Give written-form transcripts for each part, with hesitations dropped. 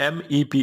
MEP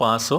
500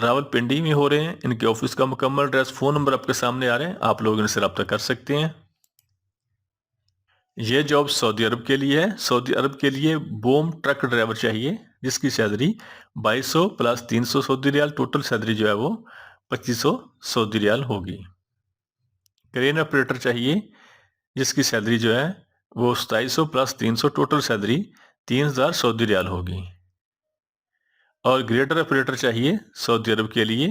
Rawalpindi میں ہو رہے ہیں. ان کے آفس کا مکمل ایڈریس، فون نمبر آپ کے سامنے آ رہے ہیں، آپ لوگ ان سے رابطہ کر سکتے ہیں. یہ جاب سعودی عرب کے لیے ہے. سعودی عرب کے لیے بوم ٹرک ڈرائیور چاہیے جس کی سیلری 2200 پلس 300 سعودی ریال، ٹوٹل سیلری جو ہے وہ 2500 سعودی ریال ہوگی. کرین آپریٹر چاہیے جس کی سیلری جو ہے وہ 2700 پلس 300، ٹوٹل سیلری 3000 سعودی ریال ہوگی. اور گریڈر آپریٹر چاہیے سعودی عرب کے لیے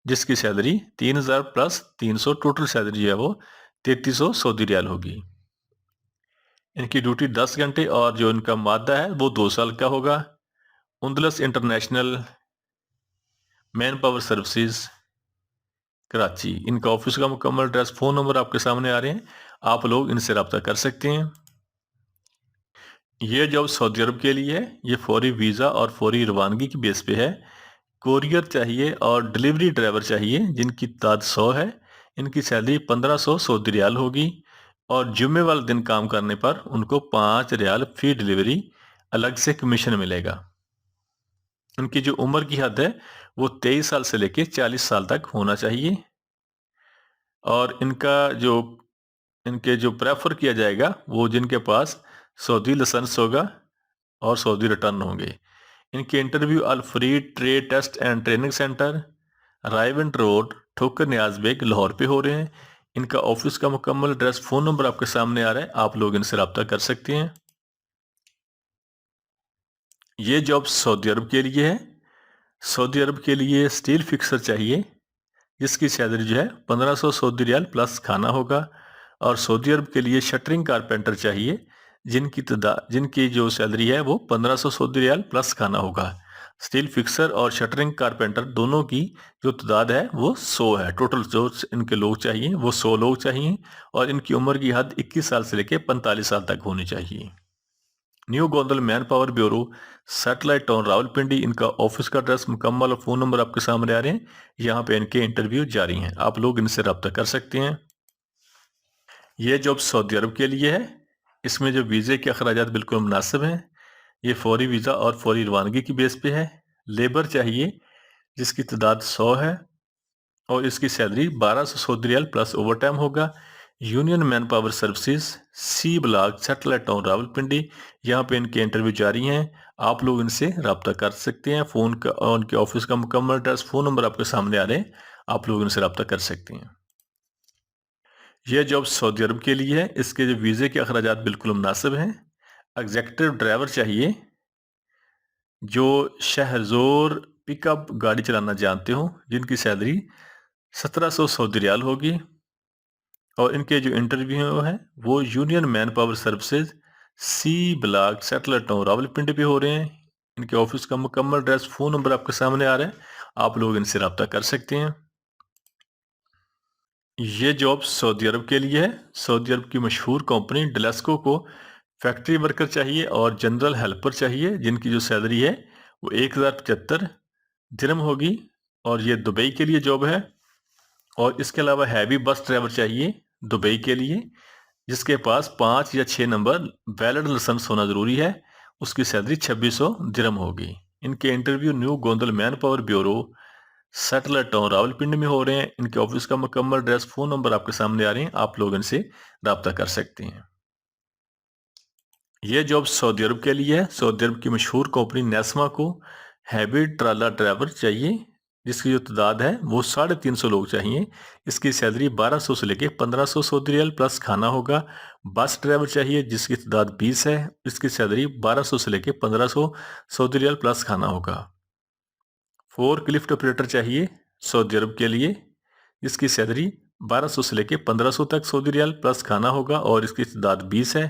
جس کی سیلری 3000 پلس 300، ٹوٹل سیلری جو ہے وہ 3300 سعودی ریال ہوگی. ان کی ڈیوٹی 10 گھنٹے اور جو ان کا مادہ ہے وہ 2 سال کا ہوگا. اندلس international man power services Karachi. ان کا آفس کا مکمل ایڈریس، فون نمبر آپ کے سامنے آ رہے ہیں، آپ لوگ ان سے رابطہ کر سکتے ہیں. یہ جاب سعودی عرب کے لیے ہے. یہ فوری ویزا اور فوری روانگی کی بیس پہ ہے. کوریئر چاہیے اور ڈلیوری ڈرائیور چاہیے جن کی تعداد 100 ہے. ان کی سیلری 1500 سعودی ریال ہوگی اور جمعے والے دن کام کرنے پر ان کو 5 ریال فی ڈلیوری الگ سے کمیشن ملے گا. ان کی جو عمر کی حد ہے وہ 23 سال سے لے کے 40 سال تک ہونا چاہیے. اور ان کے جو پریفر کیا جائے گا وہ جن کے پاس سعودی لائسنس ہوگا اور سعودی ریٹرن ہوں گے. ان کے انٹرویو الفری trade test and training center, Raiwind road, Thokar Niaz bag, Lahore پہ ہو رہے ہیں. ان کا آفس کا مکمل ایڈریس، فون نمبر آپ کے سامنے آ رہا ہے، آپ لوگ ان سے رابطہ کر سکتے ہیں. یہ جاب سعودی عرب کے لیے ہے. سعودی عرب کے لیے اسٹیل فکسر چاہیے جس کی سیلری جو ہے 1500 سعودی ریال پلس کھانا ہوگا. اور سعودی عرب کے لیے شٹرنگ کارپینٹر چاہیے جن کی جو سیلری ہے وہ 1500 سعودی ریال پلس کھانا ہوگا. اسٹیل فکسر اور شٹرنگ کارپینٹر دونوں کی جو تعداد ہے وہ 100 ہے. ٹوٹل جو ان کے لوگ چاہیے وہ 100 لوگ چاہیے اور ان کی عمر کی حد 21 سال سے لے کے 45 سال تک ہونی چاہیے. New Gondal manpower bureau, satellite town Rawalpindi. ان کا آفس کا ایڈریس مکمل اور فون نمبر آپ کے سامنے آ رہے ہیں. یہاں پہ ان کے انٹرویو جاری ہیں، آپ لوگ ان سے رابطہ کر سکتے ہیں. یہ جاب سعودی عرب کے لیے ہے. اس میں جو ویزے کے اخراجات بالکل مناسب ہیں. یہ فوری ویزا اور فوری روانگی کی بیس پہ ہے. لیبر چاہیے جس کی تعداد 100 ہے اور اس کی سیلری 1200 سعودی ریال پلس اوور ٹائم ہوگا. یونین مین پاور سروسز، سی بلاک، سیٹلائٹ ٹاؤن راولپنڈی. یہاں پہ ان کے انٹرویو جاری ہیں، آپ لوگ ان سے رابطہ کر سکتے ہیں. ان کے آفس کا مکمل ایڈریس، فون نمبر آپ کے سامنے آ رہے ہیں، آپ لوگ ان سے رابطہ کر سکتے ہیں. یہ جاب سعودی عرب کے لیے ہے. اس کے جو ویزے کے اخراجات بالکل مناسب ہیں. ایگزیکٹو ڈرائیور چاہیے جو شہرزور پک اپ گاڑی چلانا جانتے ہوں، جن کی سیلری 1700 سعودی ریال ہوگی. اور ان کے جو انٹرویو ہیں وہ یونین مین پاور سروسز، سی بلاک، سیٹلائٹ ٹاؤن راولپنڈی پہ ہو رہے ہیں. ان کے آفس کا مکمل ایڈریس، فون نمبر آپ کے سامنے آ رہا ہے، آپ لوگ ان سے رابطہ کر سکتے ہیں. یہ جاب سعودی عرب کے لیے ہے. سعودی عرب کی مشہور کمپنی ڈلیسکو کو فیکٹری ورکر چاہیے اور جنرل ہیلپر چاہیے جن کی جو سیلری ہے وہ 1075 درہم ہوگی. اور یہ دبئی کے لیے جاب ہے. اور اس کے علاوہ ہیوی بس ڈرائیور چاہیے دبئی کے لیے جس کے پاس 5 یا 6 نمبر ویلڈ لائسنس ہونا ضروری ہے. اس کی سیلری 2600 درہم ہوگی. ان کے interview new Gondal manpower bureau, satellite town Rawalpindi میں ہو رہے ہیں. ان کے آفس کا مکمل ایڈریس، فون نمبر آپ کے سامنے آ رہے ہیں، آپ لوگ ان سے رابطہ کر سکتے ہیں. یہ جاب سعودی عرب کے لیے ہے. سعودی عرب کی مشہور کمپنی نیسما کو ہیوی ٹرالا ڈرائیور چاہیے جس کی جو تعداد ہے وہ 350 لوگ چاہیے. اس کی سیلری 1200 سے لے کے 1500 سعودی ریال پلس کھانا ہوگا. بس ڈرائیور چاہیے جس کی تعداد 20 ہے. اس کی سیلری 1200 سے لے کے 1500 سعودی ریال پلس کھانا ہوگا. فورک لفٹ آپریٹر چاہیے سعودی عرب کے لیے جس کی سیلری 1200 سے لے کے 1500 تک سعودی ریال پلس کھانا ہوگا اور اس کی تعداد 20 ہے.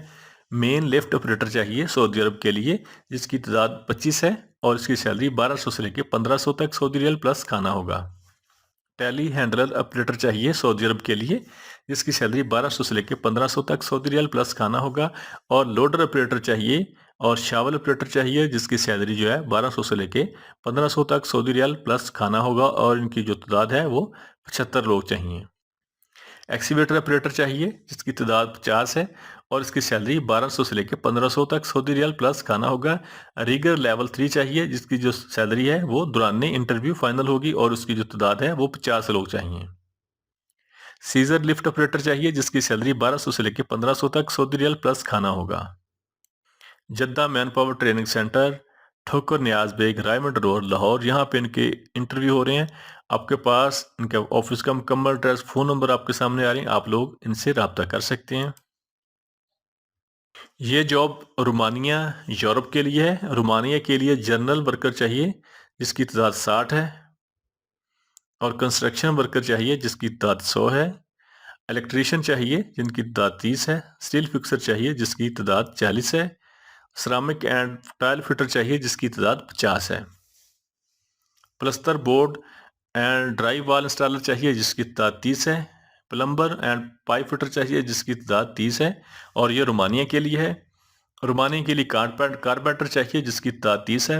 مین لیفٹ آپریٹر چاہیے سعودی عرب کے لیے جس کی تعداد 25 ہے اور اس کی سیلری 1200 سے لے کے 1500 تک سعودی ریال پلس کھانا ہوگا. ٹیلی ہینڈلر آپریٹر چاہیے سعودی عرب کے لیے جس کی سیلری 1200 سے لے کے 1500 تک سعودی ریال پلس کھانا ہوگا. اور لوڈر آپریٹر چاہیے اور شاول آپریٹر چاہیے جس کی سیلری جو ہے 1200 سے لے کے 1500 تک سعودی ریال پلس کھانا ہوگا اور ان کی جو تعداد ہے وہ 75 لوگ چاہیے. ایکسیویٹر آپریٹر چاہیے جس کی تعداد 50 ہے اور اس کی سیلری 1200 سے لے کے 1500 تک سعودی ریال پلس کھانا ہوگا. ریگر لیول 3 چاہیے جس کی جو سیلری ہے وہ دوران انٹرویو فائنل ہوگی اور اس کی جو تعداد ہے وہ 50 لوگ چاہیے. سیزر لفٹ آپریٹر چاہیے جس کی سیلری 1200 سے لے کے 1500 تک سعودی ریال پلس کھانا ہوگا. Jeddah man power training centre, Thokar Niaz Baig, Raiwind road, Lahore, یہاں پہ ان کے انٹرویو ہو رہے ہیں. آپ کے پاس ان کا آفس کا مکمل ایڈریس، فون نمبر آپ کے سامنے آ رہے ہیں، آپ لوگ ان سے رابطہ کر سکتے ہیں. یہ جاب رومانیہ یورپ کے لیے ہے. رومانیہ کے لیے جنرل ورکر چاہیے جس کی تعداد 60 ہے، اور کنسٹرکشن ورکر چاہیے جس کی تعداد 100 ہے. الیکٹریشین چاہیے جن کی تعداد 30 ہے. اسٹیل فکسر چاہیے جس کی تعداد 40 ہے. سرامک اینڈ ٹائل فٹر چاہیے جس کی تعداد 50 ہے. پلستر بورڈ اینڈ ڈرائی وال انسٹالر چاہیے جس کی تعداد 30 ہے. پلمبر اینڈ پائپ فٹر چاہیے جس کی تعداد 30 ہے، اور یہ رومانیہ کے لیے ہے. رومانیہ کے لیے کارپینٹر چاہیے جس کی تعداد 30 ہے.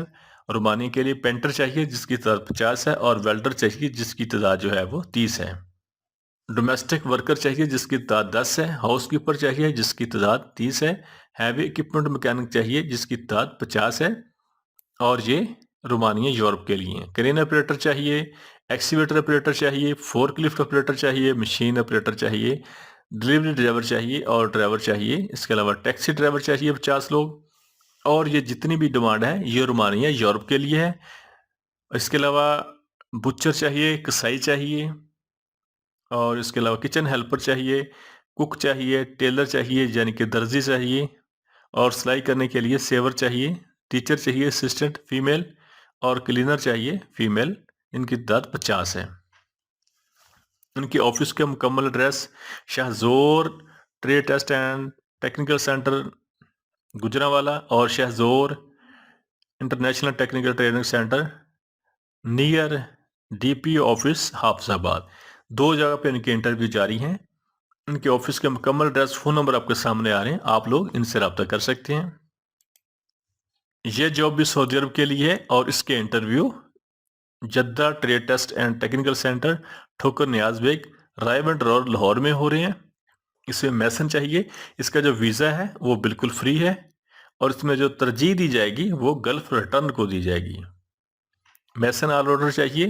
رومانیہ کے لیے پینٹر چاہیے جس کی تعداد 50 ہے، اور ویلڈر چاہیے جس کی تعداد جو ہے وہ 30 ہے. ڈومیسٹک ورکر چاہیے جس کی تعداد 10 ہے. ہاؤس کیپر چاہیے جس کی تعداد 30 ہے. ہیوی اکوپمنٹ مکینک چاہیے جس کی تعداد 50 ہے، اور یہ رومانیہ یورپ کے لیے. کرین آپریٹر چاہیے، ایکسیویٹر آپریٹر چاہیے، فورک لفٹ آپریٹر چاہیے، مشین آپریٹر چاہیے، ڈلیوری ڈرائیور چاہیے اور ڈرائیور چاہیے. اس کے علاوہ ٹیکسی ڈرائیور چاہیے 50 لوگ. اور یہ جتنی بھی ڈیمانڈ ہے یہ رومانیہ یورپ کے لیے ہے. اس کے علاوہ بچر چاہیے، کسائی چاہیے، اور اس کے علاوہ کچن ہیلپر چاہیے، کک چاہیے، ٹیلر چاہیے یعنی کہ درزی چاہیے، اور سلائی کرنے کے لیے سیور چاہیے. ٹیچر چاہیے اسسٹنٹ فیمیل، اور کلینر چاہیے فیمیل. ان کی تعداد 50 ہے. ان کے آفس کا مکمل address Shahzor trade test and technical centre Gujranwala, اور Shahzor international technical training centre near D P O office Hafizabad. 2 جگہ پہ ان کے انٹرویو جاری ہیں. ان کے آفس کے مکمل ایڈریس، فون نمبر آپ کے سامنے آ رہے ہیں، آپ لوگ ان سے رابطہ کر سکتے ہیں. یہ جاب بھی سعودی عرب کے لیے ہے، اور اس کے interview Jeddah trade test and technical centre Thokar Niaz Baig, Raiwind road, Lahore میں ہو رہے ہیں. اس میں میسن چاہیے. اس کا جو ویزا ہے وہ بالکل فری ہے، اور اس میں جو ترجیح دی جائے گی وہ گلف ریٹرن کو دی جائے گی. میسن آل راؤنڈر چاہیے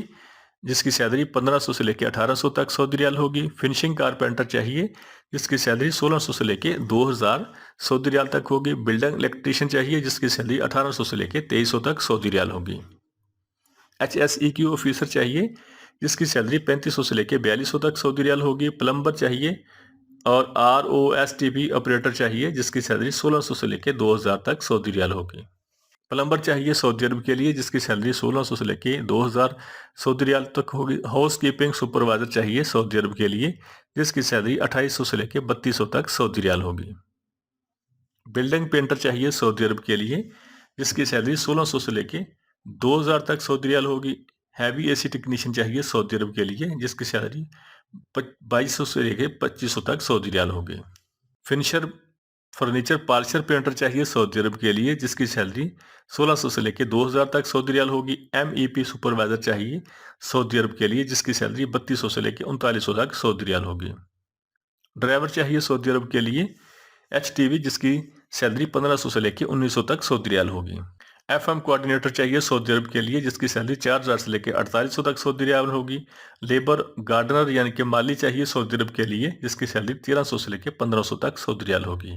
جس کی سیلری 1500 سے لے کے 1800 تک سعودی ریال ہوگی. فنشنگ کارپینٹر چاہیے جس کی سیلری 1600 سے لے کے 2000 سعودی ریال تک ہوگی. بلڈنگ الیکٹریشین چاہیے جس کی سیلری 1800 سے لے کے 2300 تک سعودی ریال ہوگی. HSEQ آفیسر چاہیے جس کی سیلری 3500 سے لے کے 4200 تک سعودی ریال ہوگی. پلمبر چاہیے، اور ROSTP آپریٹر چاہیے جس کی سیلری 1600 سے لے کے 2000 تک سعودی ریال ہوگی. پلمبر چاہیے سعودی عرب کے لیے جس کی سیلری 1600 سے لے کے 2000 سعودی ریال تک ہوگی. ہاؤس کیپنگ سپروائزر چاہیے سعودی عرب کے لیے جس کی سیلری 2800 سے لے کے 3200 تک سعودی ریال ہوگی. بلڈنگ پینٹر چاہیے سعودی عرب کے لیے جس کی سیلری 1600 سے لے کے 2000 تک سعودی ریال ہوگی. ہیوی AC ٹیکنیشین چاہیے سعودی عرب کے لیے جس کی سیلری 2200 سے لے کے 2500 تک سعودی ریال ہوگی. فنشر فرنیچر پالشر پینٹر چاہیے سعودی عرب کے لیے جس کی سیلری 1600 سے لے کے 2000 تک سعودی ریال ہوگی. MEP سپروائزر چاہیے سعودی عرب کے لیے جس کی سیلری 3200 سے لے کے 3900 تک سعودی ریال ہوگی. ڈرائیور چاہیے سعودی عرب کے لیے HTV جس کی سیلری 1500 سے لے کے 1900 تک سعودی ریال ہوگی. FM کوآرڈینیٹر چاہیے سعودی عرب کے لیے جس کی سیلری 4000 سے لے کے 4800 تک سعودی ریال ہوگی. لیبر گارڈنر یعنی کہ مالی چاہیے سعودی عرب کے لیے جس کی سیلری 1300 سے لے کے 1500 تک سعودی ریال ہوگی.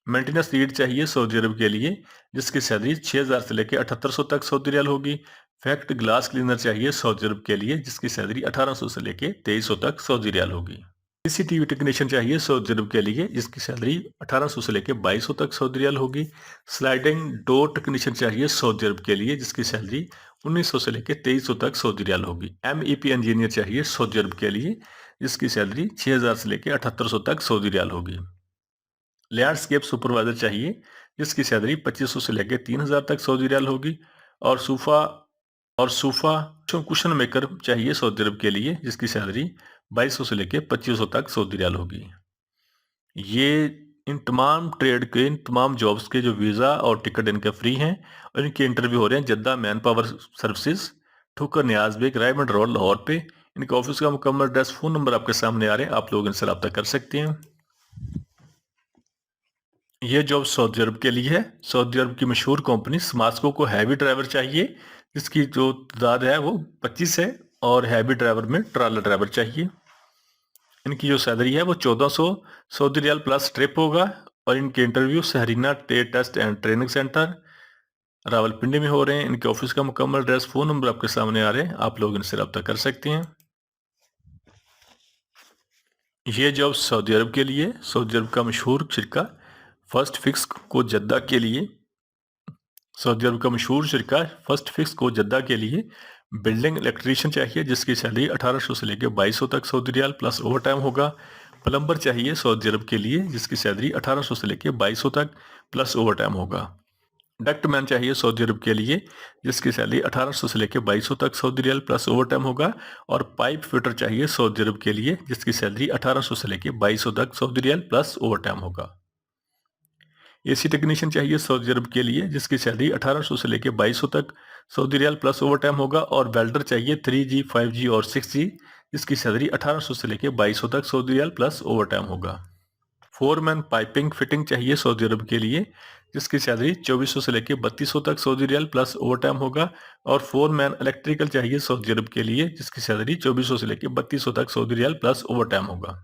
مینٹیننس لیڈ چاہیے سعودی عرب کے لیے جس کی سیلری 6000 سے لے کے 7800 تک سعودی ریال ہوگی. فیکٹ گلاس کلینر چاہیے سعودی عرب کے لیے جس کی سیلری 1800 سے لے کے 2300 تک سعودی ریال ہوگی. CCTV ٹیکنیشین چاہیے سعودی عرب کے لیے جس کی سیلری 1800 سے لے کے 2200 تک سعودی ریال ہوگی. سلائڈنگ ڈور ٹیکنیشین چاہیے سعودی عرب کے لیے جس کی سیلری 1900 سے لے کے 2300 تک سعودی ریال ہوگی. MEP انجینئر چاہیے سعودی عرب کے لیے جس کی سیلری 6000 سے لے کے 7800 تک سعودی ریال ہوگی. لینڈسکیپ سپروائزر چاہیے جس کی سیلری 2500 سے لے کے 3000 تک سعودی ریال ہوگی. اور صوفہ کشن میکر چاہیے سعودی عرب کے لیے جس کی سیلری 2200 سے لے کے 2500 تک سعودی ریال ہوگی. یہ ان تمام ٹریڈ کے ان تمام جابز کے جو ویزا اور ٹکٹ ان کے فری ہیں، اور ان کے انٹرویو ہو رہے ہیں جدہ مین پاور سروسز ٹھوکر نیاز بیگ رائمنڈ روڈ لاہور پہ. ان کے آفس کا مکمل ایڈریس فون نمبر آپ کے سامنے آ رہے ہیں، آپ لوگ ان سے رابطہ کر سکتے ہیں. یہ جاب سعودی عرب کے لیے ہے. سعودی عرب کی مشہور کمپنی سماسکو کو ہیوی ڈرائیور چاہیے جس کی جو تعداد ہے وہ 25 ہے اور ہیوی ڈرائیور میں ٹرالر ڈرائیور چاہیے. ان کی جو سیلری ہے وہ 1400 سعودی ریال پلس ٹرپ ہوگا اور ان کے انٹرویو سہرینہ test test and training center Rawalpindi میں ہو رہے ہیں. ان کے آفس کا مکمل ایڈریس فون نمبر آپ کے سامنے آ رہے ہیں, آپ لوگ ان سے رابطہ کر سکتے ہیں. یہ جاب سعودی عرب کے لیے, سعودی عرب کا مشہور شرکہ فرسٹ فکس کو جدہ کے لیے بلڈنگ الیکٹریشین چاہیے جس کی سیلری 1800 سے لے کے 2200 تک سعودی ریال پلس اوور ٹائم ہوگا. پلمبر چاہیے سعودی عرب کے لیے جس کی سیلری 1800 سے لے کے 2200 تک پلس اوور ٹائم ہوگا. ڈکٹ مین چاہیے سعودی عرب کے لیے جس کی سیلری 1800 سے لے کے 2200 تک سعودی ریال پلس اوور ٹائم ہوگا. اور پائپ فٹر چاہیے سعودی عرب کے لیے جس کی سیلری 1800 سے لے کے 2200 تک سعودی ریال پلس اوور ٹائم ہوگا. اے سی ٹیکنیشین چاہیے سعودی عرب کے لیے جس کی سیلری 1800 سے لے کے 2200 تک سعودی ریال پلس اوور ٹائم ہوگا. اور ویلڈر چاہیے 3G 5G اور 6G جس کی سیلری 1800 سے لے کے 2200 تک سعودی ریال پلس اوور ٹائم ہوگا. فور مین پائپنگ فٹنگ چاہیے سعودی عرب کے لیے جس کی سیلری 2400 سے لے کے 3200 تک سعودی ریال پلس اوور ٹائم ہوگا. اور فور مین الیکٹریکل چاہیے سعودی عرب کے لیے جس کی سیلری 2400 سے لے کے 3200 تک سعودی ریال پلس اوور ٹائم ہوگا.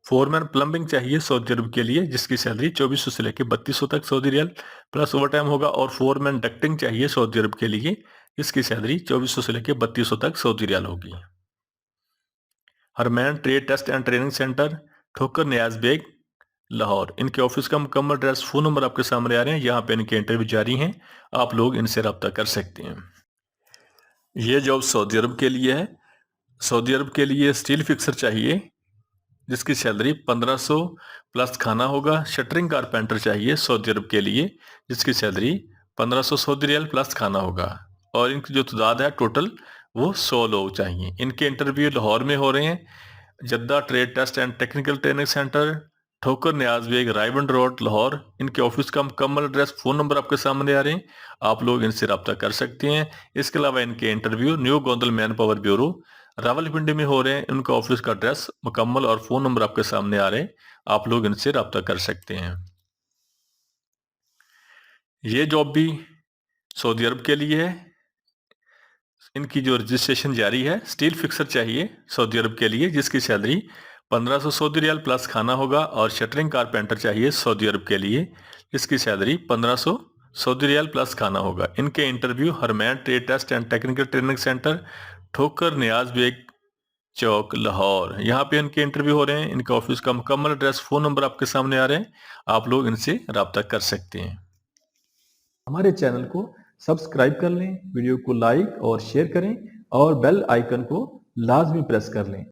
فور مین پلمبنگ چاہیے سعودی عرب کے لیے جس کی سیلری 2400 سے لے کے 3200 تک سعودی ریال پلس اوور ٹائم ہوگا. اور فور مین ڈکٹنگ چاہیے سعودی عرب کے لیے جس کی سیلری 2400 سے لے کے 3200 تک سعودی ریال ہوگی. Herman trade test and training centre Thokar Niaz bag Lahore. ان کے آفس کا مکمل ایڈریس فون نمبر آپ کے سامنے آ رہے ہیں, یہاں پہ ان کے انٹرویو جاری ہیں, آپ لوگ ان سے رابطہ کر سکتے ہیں. یہ جاب سعودی عرب کے لیے ہے. سعودی عرب کے لیے اسٹیل فکسر چاہیے جس کی سیلری 1500 پلس کھانا ہوگا. شٹرنگ کارپینٹر چاہیے سعودی عرب کے لیے جس کی سیلری 1500 سعودی ریال پلس کھانا ہوگا. اور ان کی جو تعداد ہے ٹوٹل وہ 100 لوگ چاہیے. ان کے انٹرویو لاہور میں ہو رہے ہیں. Jeddah trade test and technical training centre Thokar Niaz Baig Raiwind road Lahore. ان کے آفس کا مکمل ایڈریس فون نمبر آپ کے سامنے آ رہے ہیں, آپ لوگ ان سے رابطہ کر سکتے ہیں. اس کے علاوہ ان کے interview new Gondal manpower bureau Rawalpindi میں ہو رہے ہیں. ان کا آفس کا ایڈریس مکمل اور فون نمبر آپ کے سامنے آ رہے ہیں, آپ لوگ ان سے رابطہ کر سکتے ہیں. یہ جاب بھی سعودی عرب کے لیے ہے. ان کی جو رجسٹریشن جاری ہے. اسٹیل فکسر چاہیے سعودی عرب کے لیے جس کی سیلری 1500 سعودی ریال پلس کھانا ہوگا. اور شٹرنگ کارپینٹر چاہیے سعودی عرب کے لیے جس کی سیلری 1500 سعودی ریال پلس کھانا ہوگا. ان کے interview Herman trade test and technical training centre Thokar Niaz bag چوک لاہور. یہاں پہ ان کے انٹرویو ہو رہے ہیں. ان کا آفس کا مکمل ایڈریس فون نمبر آپ کے سامنے آ رہے ہیں, آپ لوگ ان سے رابطہ کر سکتے ہیں. ہمارے چینل کو سبسکرائب کر لیں, ویڈیو کو لائک اور شیئر کریں اور بیل آئیکن کو لازمی پریس کر لیں.